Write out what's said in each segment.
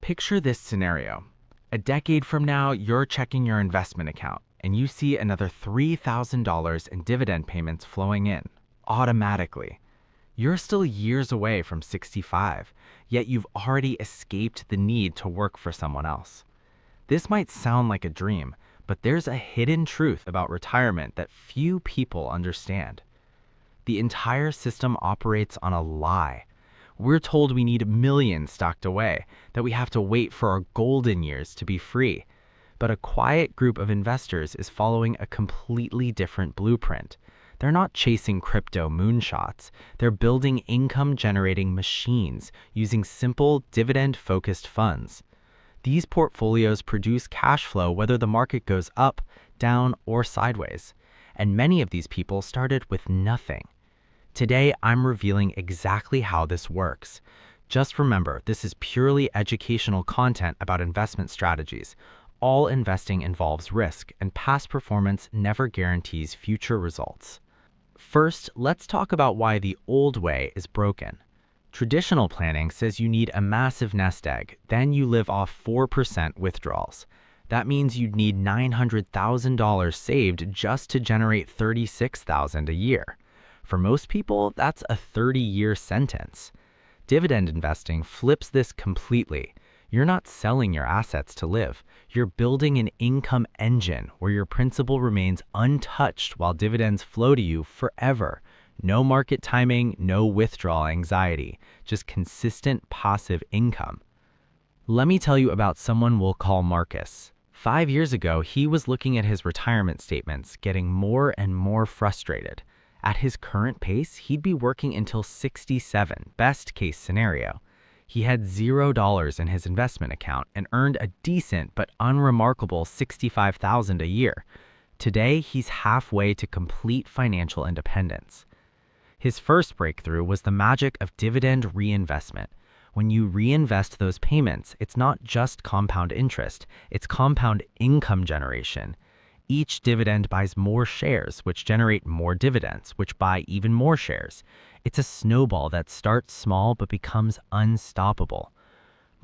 Picture this scenario. A decade from now, you're checking your investment account and you see another $3,000 in dividend payments flowing in automatically. You're still years away from 65, yet you've already escaped the need to work for someone else. This might sound like a dream, but there's a hidden truth about retirement that few people understand. The entire system operates on a lie. We're told we need millions stocked away, that we have to wait for our golden years to be free. But a quiet group of investors is following a completely different blueprint. They're not chasing crypto moonshots. They're building income-generating machines using simple, dividend-focused funds. These portfolios produce cash flow whether the market goes up, down, or sideways. And many of these people started with nothing. Today, I'm revealing exactly how this works. Just remember, this is purely educational content about investment strategies. All investing involves risk, and past performance never guarantees future results. First, let's talk about why the old way is broken. Traditional planning says you need a massive nest egg, then you live off 4% withdrawals. That means you'd need $900,000 saved just to generate $36,000 a year. For most people, that's a 30-year sentence. Dividend investing flips this completely. You're not selling your assets to live. You're building an income engine where your principal remains untouched while dividends flow to you forever. No market timing, no withdrawal anxiety, just consistent passive income. Let me tell you about someone we'll call Marcus. 5 years ago, he was looking at his retirement statements, getting more and more frustrated. At his current pace, he'd be working until 67, best case scenario. He had $0 in his investment account and earned a decent but unremarkable $65,000 a year. Today, he's halfway to complete financial independence. His first breakthrough was the magic of dividend reinvestment. When you reinvest those payments, it's not just compound interest, it's compound income generation. Each dividend buys more shares, which generate more dividends, which buy even more shares. It's a snowball that starts small but becomes unstoppable.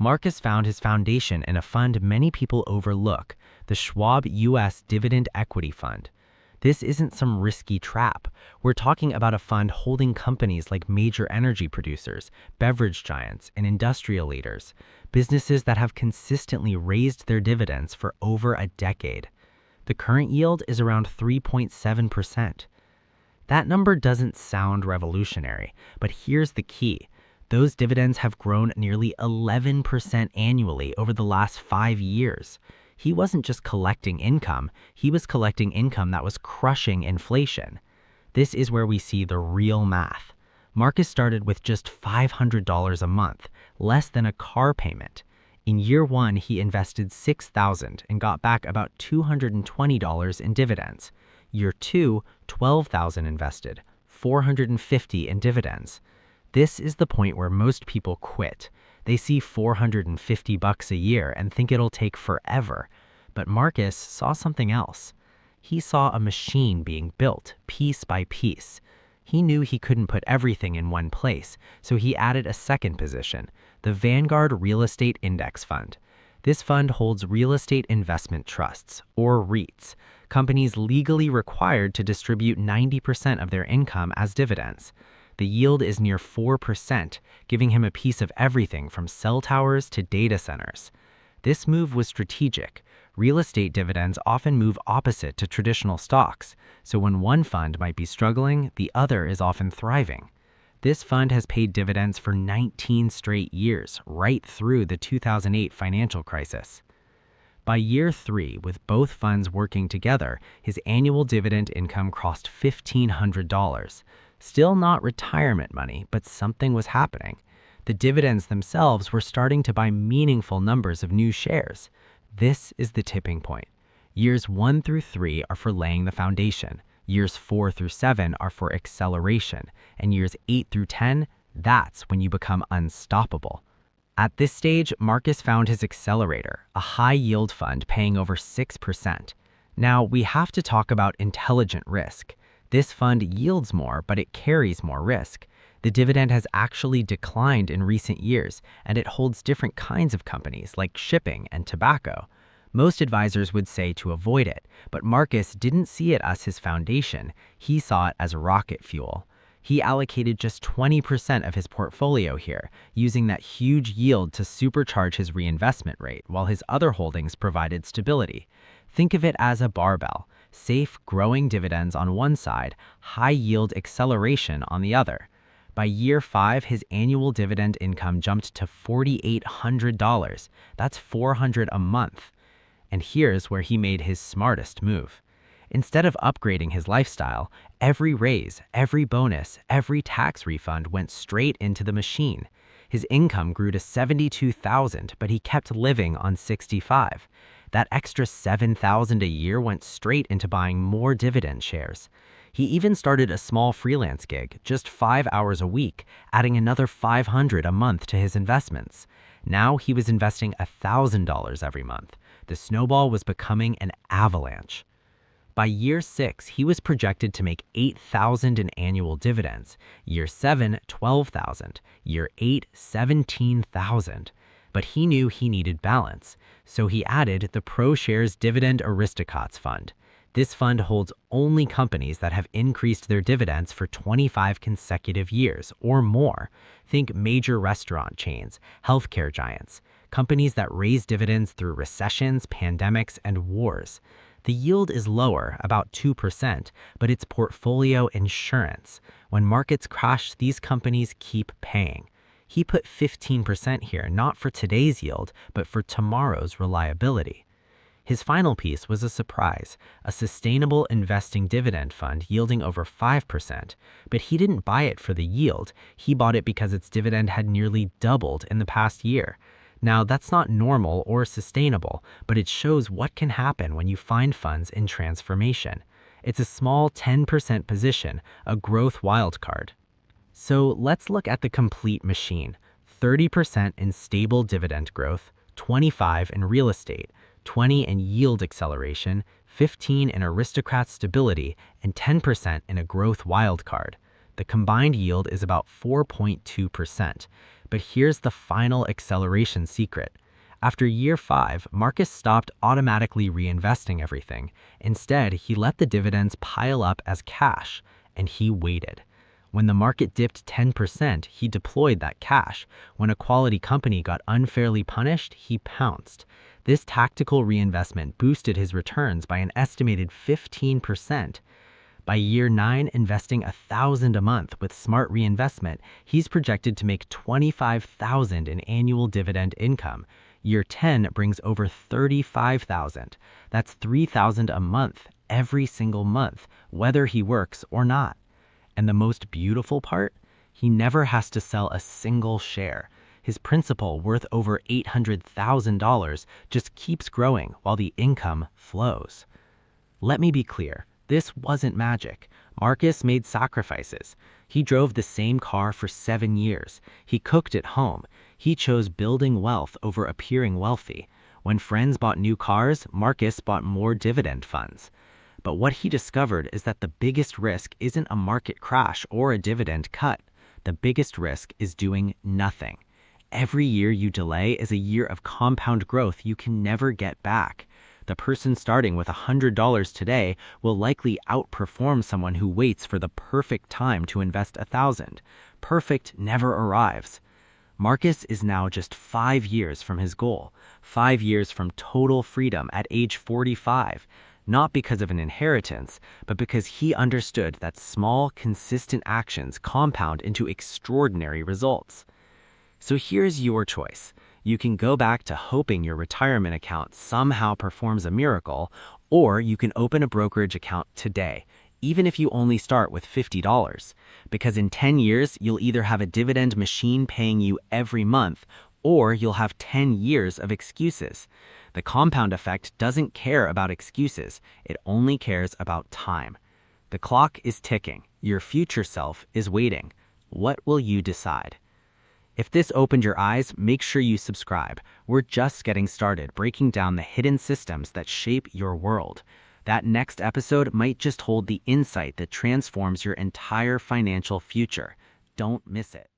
Marcus found his foundation in a fund many people overlook, the Schwab U.S. Dividend Equity Fund. This isn't some risky trap. We're talking about a fund holding companies like major energy producers, beverage giants, and industrial leaders, businesses that have consistently raised their dividends for over a decade. The current yield is around 3.7%. That number doesn't sound revolutionary, but here's the key. Those dividends have grown nearly 11% annually over the last 5 years. He wasn't just collecting income, he was collecting income that was crushing inflation. This is where we see the real math. Marcus started with just $500 a month, less than a car payment. In year 1, he invested $6,000 and got back about $220 in dividends. Year 2, $12,000 invested, $450 in dividends. This is the point where most people quit. They see $450 a year and think it'll take forever. But Marcus saw something else. He saw a machine being built piece by piece. He knew he couldn't put everything in one place, so he added a second position, the Vanguard Real Estate Index Fund. This fund holds real estate investment trusts, or REITs, companies legally required to distribute 90% of their income as dividends. The yield is near 4%, giving him a piece of everything from cell towers to data centers. This move was strategic. Real estate dividends often move opposite to traditional stocks, so when one fund might be struggling, the other is often thriving. This fund has paid dividends for 19 straight years, right through the 2008 financial crisis. By year 3, with both funds working together, his annual dividend income crossed $1,500. Still not retirement money, but something was happening. The dividends themselves were starting to buy meaningful numbers of new shares. This is the tipping point. Years 1 through 3 are for laying the foundation. Years 4 through 7 are for acceleration. And years 8 through 10, that's when you become unstoppable. At this stage, Marcus found his accelerator, a high-yield fund paying over 6%. Now, we have to talk about intelligent risk. This fund yields more, but it carries more risk. The dividend has actually declined in recent years, and it holds different kinds of companies like shipping and tobacco. Most advisors would say to avoid it, but Marcus didn't see it as his foundation. He saw it as rocket fuel. He allocated just 20% of his portfolio here, using that huge yield to supercharge his reinvestment rate, while his other holdings provided stability. Think of it as a barbell: safe, growing dividends on one side, high-yield acceleration on the other. By year 5, his annual dividend income jumped to $4,800. That's $400 a month. And here's where he made his smartest move. Instead of upgrading his lifestyle, every raise, every bonus, every tax refund went straight into the machine. His income grew to $72,000, but he kept living on $65,000. That extra $7,000 a year went straight into buying more dividend shares. He even started a small freelance gig, just 5 hours a week, adding another $500 a month to his investments. Now he was investing $1,000 every month. The snowball was becoming an avalanche. By year 6, he was projected to make $8,000 in annual dividends. Year 7, $12,000. Year 8, $17,000. But he knew he needed balance, so he added the ProShares Dividend Aristocrats Fund. This fund holds only companies that have increased their dividends for 25 consecutive years or more. Think major restaurant chains, healthcare giants, companies that raise dividends through recessions, pandemics, and wars. The yield is lower, about 2%, but it's portfolio insurance. When markets crash, these companies keep paying. He put 15% here, not for today's yield, but for tomorrow's reliability. His final piece was a surprise: a sustainable investing dividend fund yielding over 5%. But he didn't buy it for the yield. He bought it because its dividend had nearly doubled in the past year. Now, that's not normal or sustainable, but it shows what can happen when you find funds in transformation. It's a small 10% position, a growth wildcard. So let's look at the complete machine: 30% in stable dividend growth, 25% in real estate, 20% in yield acceleration, 15% in aristocrat stability, and 10% in a growth wildcard. The combined yield is about 4.2%. But here's the final acceleration secret. After year 5, Marcus stopped automatically reinvesting everything. Instead, he let the dividends pile up as cash, and he waited. When the market dipped 10%, he deployed that cash. When a quality company got unfairly punished, he pounced. This tactical reinvestment boosted his returns by an estimated 15%. By year 9, investing $1,000 a month with smart reinvestment, he's projected to make $25,000 in annual dividend income. Year 10 brings over $35,000. That's $3,000 a month, every single month, whether he works or not. And the most beautiful part? He never has to sell a single share. His principal, worth over $800,000, just keeps growing while the income flows. Let me be clear. This wasn't magic. Marcus made sacrifices. He drove the same car for 7 years. He cooked at home. He chose building wealth over appearing wealthy. When friends bought new cars, Marcus bought more dividend funds. But what he discovered is that the biggest risk isn't a market crash or a dividend cut. The biggest risk is doing nothing. Every year you delay is a year of compound growth you can never get back. The person starting with $100 today will likely outperform someone who waits for the perfect time to invest $1,000. Perfect never arrives. Marcus is now just 5 years from his goal, 5 years from total freedom at age 45, not because of an inheritance, but because he understood that small, consistent actions compound into extraordinary results. So here's your choice. You can go back to hoping your retirement account somehow performs a miracle, or you can open a brokerage account today, even if you only start with $50. Because in 10 years, you'll either have a dividend machine paying you every month, or you'll have 10 years of excuses. The compound effect doesn't care about excuses. It only cares about time. The clock is ticking. Your future self is waiting. What will you decide? If this opened your eyes, make sure you subscribe. We're just getting started breaking down the hidden systems that shape your world. That next episode might just hold the insight that transforms your entire financial future. Don't miss it.